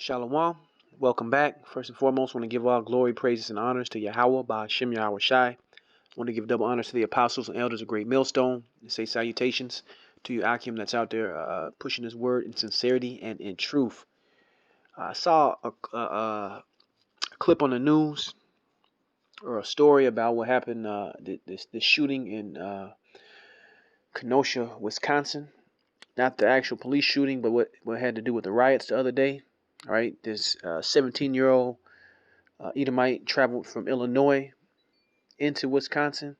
Shalom. Welcome back. First and foremost, I want to give all glory, praises, and honors to Yahweh by Hashem Yahweh Shai. I want to give double honors to the apostles and elders of Great Millstone and say salutations to you, Akim, that's out there pushing his word in sincerity and in truth. I saw a clip on the news or a story about what happened, this shooting in Kenosha, Wisconsin. Not the actual police shooting, but what had to do with the riots the other day. All right, this 17-year-old Edomite traveled from Illinois into Wisconsin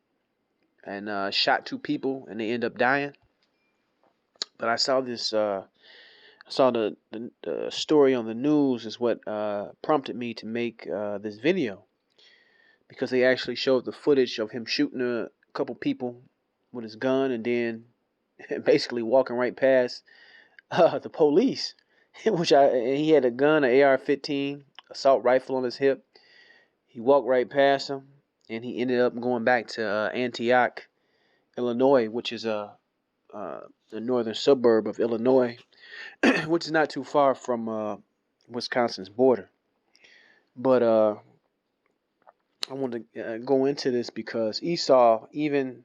and shot two people, and they end up dying. But I saw this. I saw the story on the news is what prompted me to make this video, because they actually showed the footage of him shooting a couple people with his gun and then basically walking right past the police, and he had a gun, an AR-15 assault rifle on his hip. He walked right past him, and he ended up going back to Antioch, Illinois, which is the northern suburb of Illinois, which is not too far from Wisconsin's border. But I want to go into this because Esau, even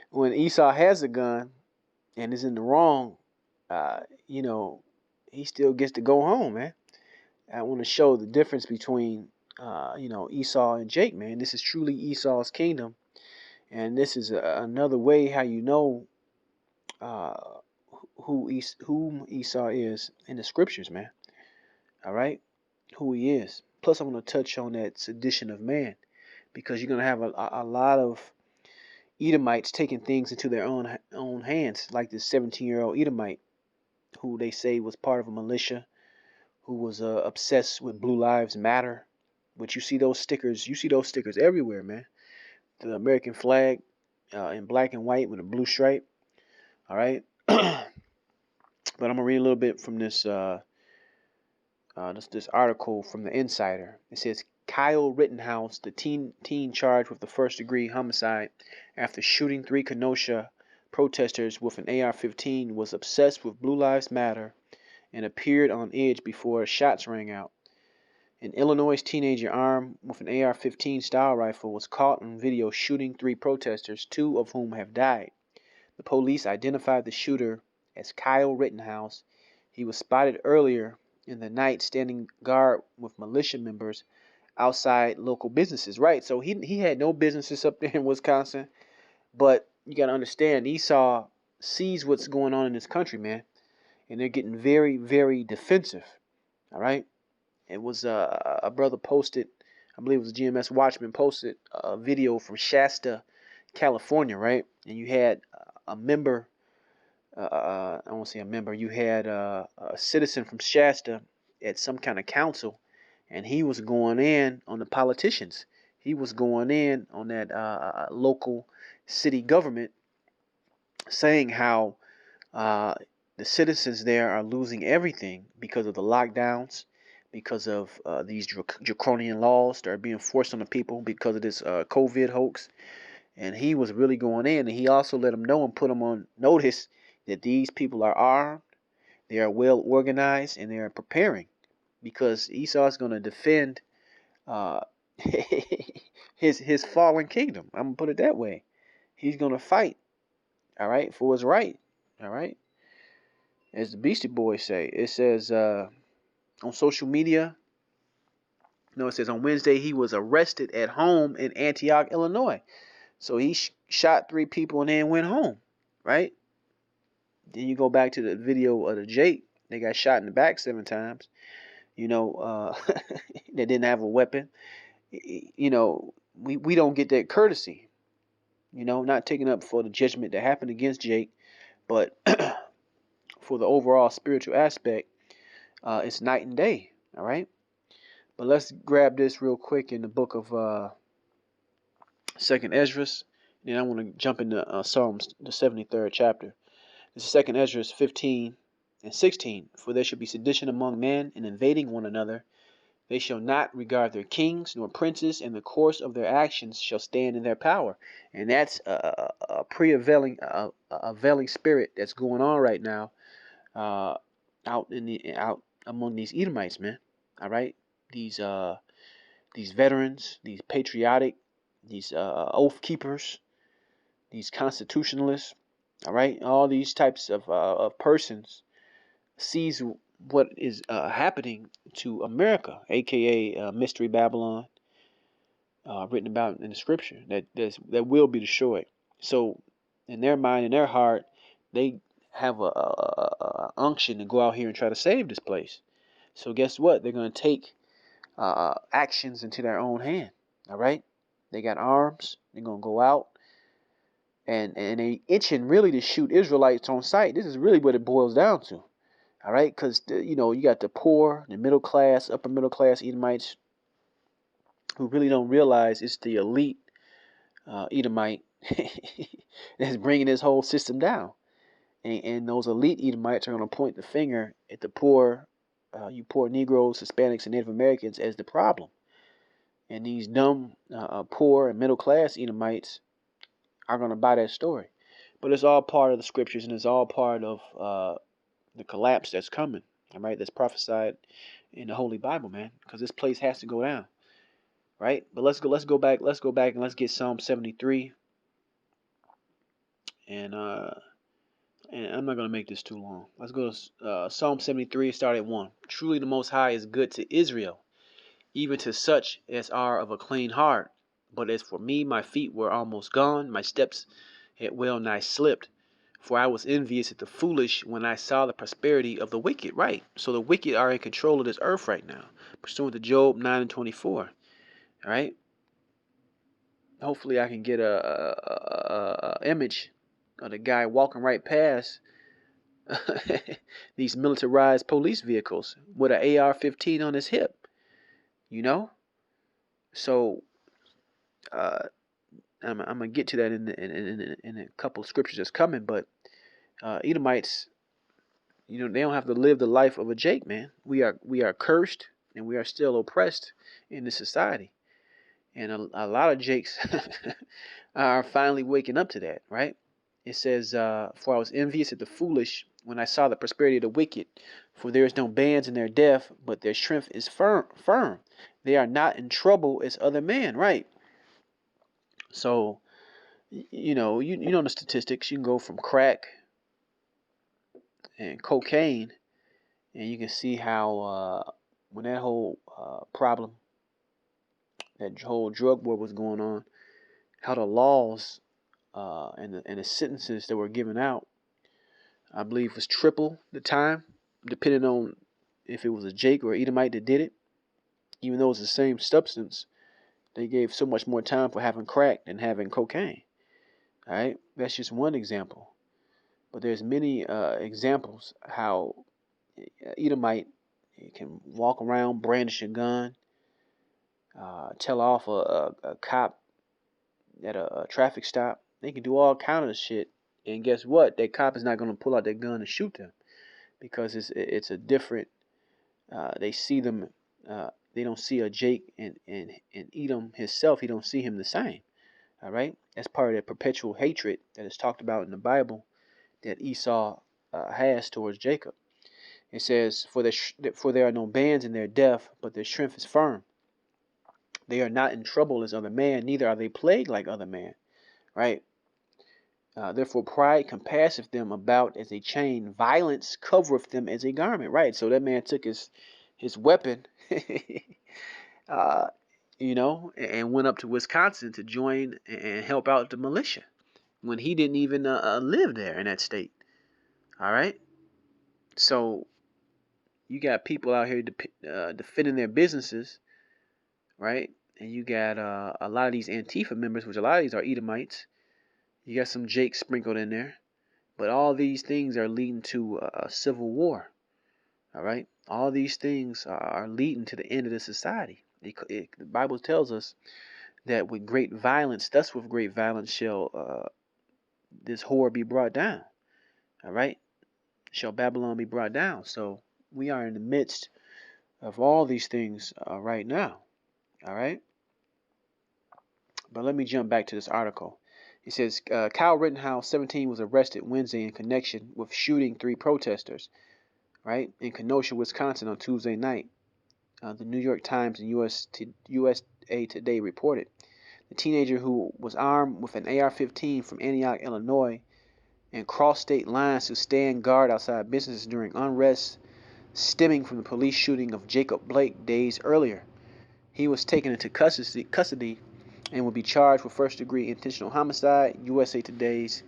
when Esau has a gun and is in the wrong, he still gets to go home, man. I want to show the difference between, Esau and Jake, man. This is truly Esau's kingdom. And this is another way how you know whom Esau is in the scriptures, man. All right? Who he is. Plus, I want to touch on that sedition of man, because you're going to have a lot of Edomites taking things into their own hands, like this 17-year-old Edomite who they say was part of a militia, who was obsessed with Blue Lives Matter. But you see those stickers everywhere, man. The American flag in black and white with a blue stripe. All right. But I'm gonna read a little bit from this article from the Insider. It says Kyle Rittenhouse, the teen charged with the first-degree homicide after shooting 3 Kenosha protesters with an AR-15, was obsessed with Blue Lives Matter and appeared on edge before shots rang out. An Illinois teenager armed with an AR-15 style rifle was caught on video shooting 3 protesters, 2 of whom have died. The police identified the shooter as Kyle Rittenhouse. He was spotted earlier in the night standing guard with militia members outside local businesses. Right, so he had no businesses up there in Wisconsin, but you got to understand, Esau sees what's going on in this country, man, and they're getting very, very defensive. All right. It was a brother posted, I believe it was a GMS Watchman, posted a video from Shasta, California, right? And you had a member, I won't say a member, you had a citizen from Shasta at some kind of council, and he was going in on the politicians. He was going in on that local city government, saying how the citizens there are losing everything because of the lockdowns, because of these draconian laws that are being forced on the people because of this COVID hoax. And he was really going in, and he also let them know and put them on notice that these people are armed, they are well organized, and they are preparing, because Esau is going to defend uh, his fallen kingdom. I'm going to put it that way. He's going to fight, all right, for what's right, all right. As the Beastie Boys say, it says on social media, it says on Wednesday he was arrested at home in Antioch, Illinois. So he shot 3 people and then went home, right? Then you go back to the video of the Jake. They got shot in the back 7 times. They didn't have a weapon. We don't get that courtesy. Not taking up for the judgment that happened against Jake, but for the overall spiritual aspect, it's night and day, all right? But let's grab this real quick in the book of 2nd Ezra. Then I want to jump into Psalms, the 73rd chapter. This is 2nd Ezra 15 and 16. For there shall be sedition among men, and invading one another. They shall not regard their kings nor princes, and the course of their actions shall stand in their power. And that's a prevailing spirit that's going on right now, out among these Edomites, man. All right, these veterans, these patriotic, these oath keepers, these constitutionalists. All right, all these types of persons sees what is happening to America, aka Mystery Babylon, written about in the scripture that will be destroyed. So, in their mind, in their heart, they have a unction to go out here and try to save this place. So, guess what? They're going to take actions into their own hand. All right, they got arms. They're going to go out and they itching really to shoot Israelites on sight. This is really what it boils down to. All right, because you got the poor, the middle class, upper middle class Edomites who really don't realize it's the elite Edomite that's bringing this whole system down. And those elite Edomites are going to point the finger at the poor, you poor Negroes, Hispanics, and Native Americans as the problem. And these dumb, poor, and middle class Edomites are going to buy that story. But it's all part of the scriptures, and it's all part of the collapse that's coming. All right, that's prophesied in the Holy Bible, man, because this place has to go down. Right? But let's go back and let's get Psalm 73. And I'm not gonna make this too long. Let's go to Psalm 73, start at 1. Truly the Most High is good to Israel, even to such as are of a clean heart. But as for me, my feet were almost gone, my steps had well nigh slipped. For I was envious at the foolish when I saw the prosperity of the wicked. Right? So the wicked are in control of this earth right now, pursuant to Job 9 and 24. All right? Hopefully I can get a image of the guy walking right past these militarized police vehicles with an AR-15 on his hip, you know. So I'm gonna get to that in a couple of scriptures that's coming. But Edomites, they don't have to live the life of a Jake, man. We are cursed and we are still oppressed in this society. And a lot of Jakes are finally waking up to that, right? It says, for I was envious at the foolish when I saw the prosperity of the wicked. For there is no bands in their death, but their strength is firm. They are not in trouble as other men, right? So, you know the statistics. You can go from crack and cocaine, and you can see how when that whole problem, that whole drug war was going on, how the laws and the sentences that were given out, I believe, was triple the time, depending on if it was a Jake or Edomite that did it. Even though it's the same substance, they gave so much more time for having crack than having cocaine. All right, that's just one example. But there's many examples how Edomite can walk around, brandish a gun, tell off a cop at a traffic stop. They can do all kind of shit. And guess what? That cop is not going to pull out that gun and shoot them because it's a different. They see them. They don't see a Jake and Edom himself. He don't see him the same. All right. That's part of that perpetual hatred that is talked about in the Bible that Esau has towards Jacob. It says, for there are no bands in their death, but their strength is firm. They are not in trouble as other men, neither are they plagued like other men. Right? Therefore pride compasseth them about as a chain, violence covereth them as a garment. Right? So that man took his weapon, and went up to Wisconsin to join and help out the militia when he didn't even live there in that state. All right? So you got people out here defending their businesses, right? And you got a lot of these Antifa members, which a lot of these are Edomites. You got some Jake sprinkled in there. But all these things are leading to a civil war, all right? All these things are leading to the end of the society. The Bible tells us that with great violence, thus with great violence shall this whore be brought down, all right? Shall Babylon be brought down. So we are in the midst of all these things right now, all right? But let me jump back to this article. It says, Kyle Rittenhouse, 17, was arrested Wednesday in connection with shooting 3 protesters. right, in Kenosha, Wisconsin on Tuesday night. The New York Times and USA Today reported. The teenager, who was armed with an AR-15 from Antioch, Illinois, and crossed state lines to stand guard outside businesses during unrest stemming from the police shooting of Jacob Blake days earlier. He was taken into custody and will be charged with first-degree intentional homicide. USA Today's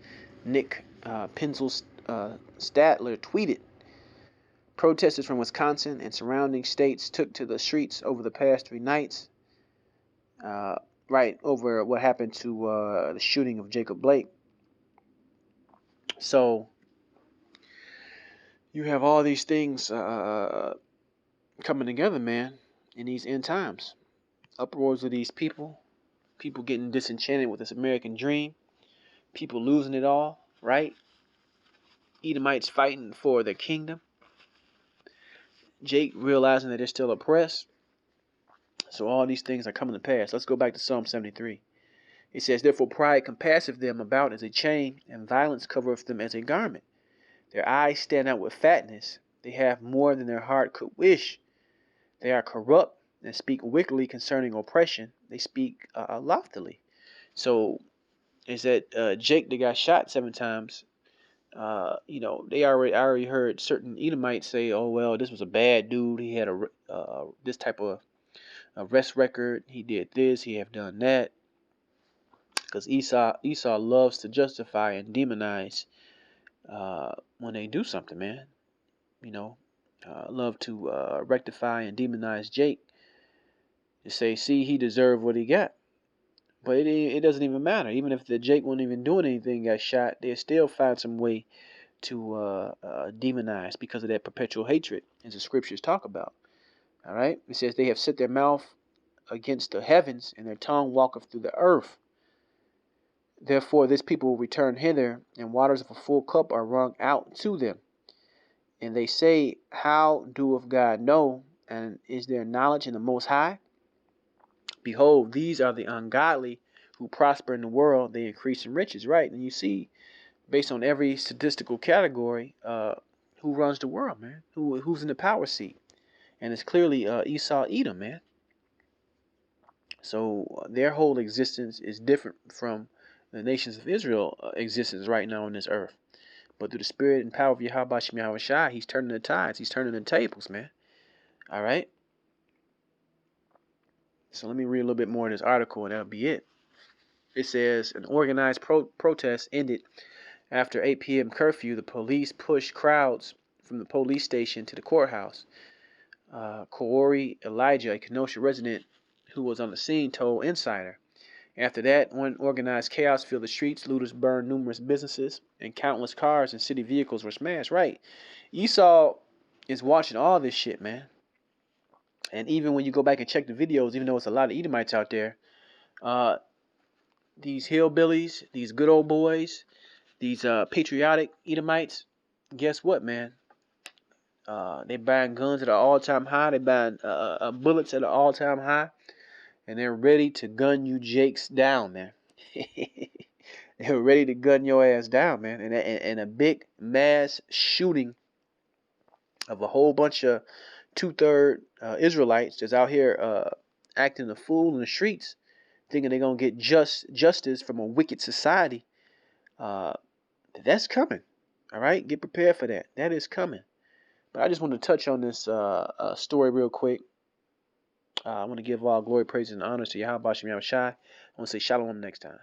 Nick Statler tweeted. Protesters from Wisconsin and surrounding states took to the streets over the past 3 nights, right over what happened to the shooting of Jacob Blake. So you have all these things coming together, man, in these end times. Uproars of these people getting disenchanted with this American dream, people losing it all, right? Edomites fighting for their kingdom, Jake realizing that they're still oppressed. So all these things are coming to pass. Let's go back to Psalm 73. It says, therefore pride compasseth them about as a chain, and violence covereth them as a garment. Their eyes stand out with fatness. They have more than their heart could wish. They are corrupt and speak wickedly concerning oppression. They speak loftily. So is that Jake that got shot 7 times? I already heard certain Edomites say, "Oh well, this was a bad dude. He had this type of arrest record. He did this. He have done that." Because Esau loves to justify and demonize when they do something, man. Love to rectify and demonize Jake. To say, see, he deserved what he got. But it doesn't even matter. Even if the Jake wasn't even doing anything, got shot, they still find some way to demonize because of that perpetual hatred, as the scriptures talk about. All right? It says they have set their mouth against the heavens, and their tongue walketh through the earth. Therefore this people will return hither, and waters of a full cup are wrung out to them. And they say, how doeth God know? And is there knowledge in the Most High? Behold, these are the ungodly who prosper in the world, they increase in riches, right? And you see, based on every statistical category, who runs the world, man? Who's in the power seat? And it's clearly Esau, Edom, man. So their whole existence is different from the nations of Israel existence right now on this earth. But through the spirit and power of Yahweh Shem Yahweh Shai, he's turning the tides. He's turning the tables, man. All right? So let me read a little bit more of this article, and that'll be it. It says, an organized protest ended after 8 p.m. curfew. The police pushed crowds from the police station to the courthouse. Corey Elijah, a Kenosha resident who was on the scene, told Insider. After that, unorganized chaos filled the streets. Looters burned numerous businesses, and countless cars and city vehicles were smashed. Right. Esau is watching all this shit, man. And even when you go back and check the videos, even though it's a lot of Edomites out there, these hillbillies, these good old boys, these patriotic Edomites, guess what, man? They buying guns at an all-time high. They buying bullets at an all-time high. And they're ready to gun you Jakes down, man. They're ready to gun your ass down, man. And a big mass shooting of a whole bunch of 2/3 Israelites that's out here acting a fool in the streets, thinking they're going to get justice from a wicked society. That's coming. All right? Get prepared for that. That is coming. But I just want to touch on this story real quick. I want to give all glory, praise, and honors to Yahweh Shem Yahweh Shai. I want to say shalom next time.